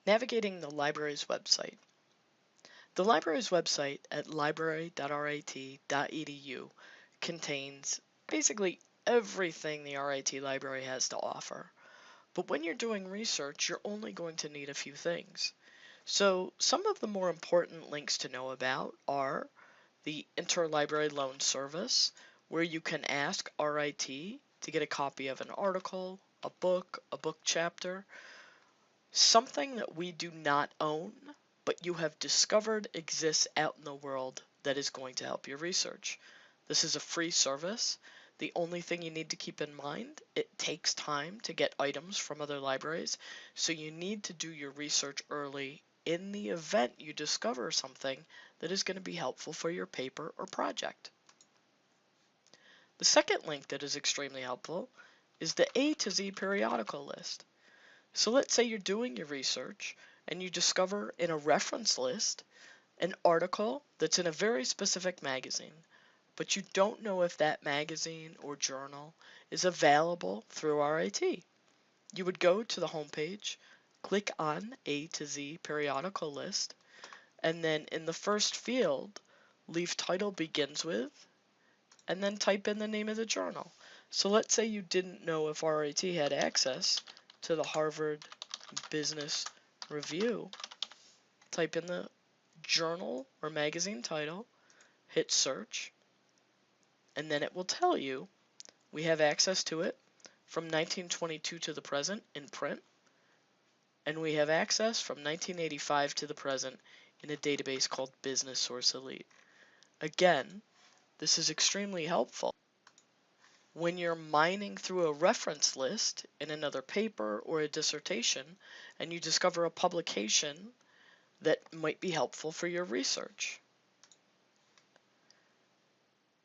Navigating the library's website. The library's website at library.rit.edu contains basically everything the RIT library has to offer. But when you're doing research, you're only going to need a few things. So some of the more important links to know about are the Interlibrary Loan Service, where you can ask RIT to get a copy of an article, a book chapter, something that we do not own, but you have discovered exists out in the world that is going to help your research. This is a free service. The only thing you need to keep in mind, it takes time to get items from other libraries, so you need to do your research early in the event you discover something that is going to be helpful for your paper or project. The second link that is extremely helpful is the A to Z Periodical List. So let's say you're doing your research and you discover in a reference list an article that's in a very specific magazine, but you don't know if that magazine or journal is available through RIT. You would go to the homepage, click on A to Z Periodical List, and then in the first field, leave title begins with, and then type in the name of the journal. So let's say you didn't know if RIT had access to the Harvard Business Review. Type in the journal or magazine title, hit search, and then it will tell you we have access to it from 1922 to the present in print, and we have access from 1985 to the present in a database called Business Source Elite. Again, this is extremely helpful when you're mining through a reference list in another paper or a dissertation and you discover a publication that might be helpful for your research.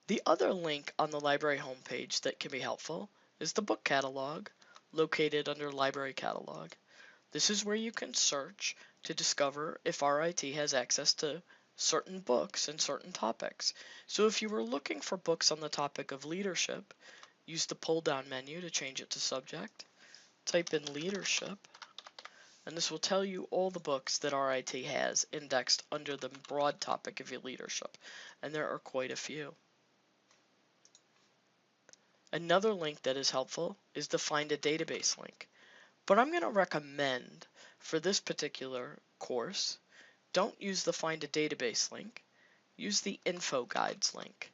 The other link on the library homepage that can be helpful is the book catalog located under Library Catalog. This is where you can search to discover if RIT has access to certain books and certain topics. So if you were looking for books on the topic of leadership, use the pull-down menu to change it to subject, type in leadership, and this will tell you all the books that RIT has indexed under the broad topic of leadership, and there are quite a few. Another link that is helpful is the Find a Database link. But I'm going to recommend for this particular course, don't use the Find a Database link, use the Info Guides link.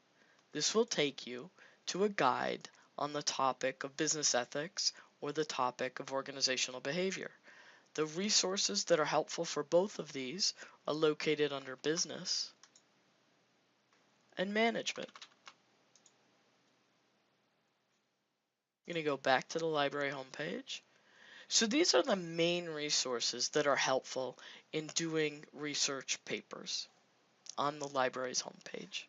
This will take you to a guide on the topic of business ethics or the topic of organizational behavior. The resources that are helpful for both of these are located under Business and Management. I'm going to go back to the library homepage. So these are the main resources that are helpful in doing research papers on the library's homepage.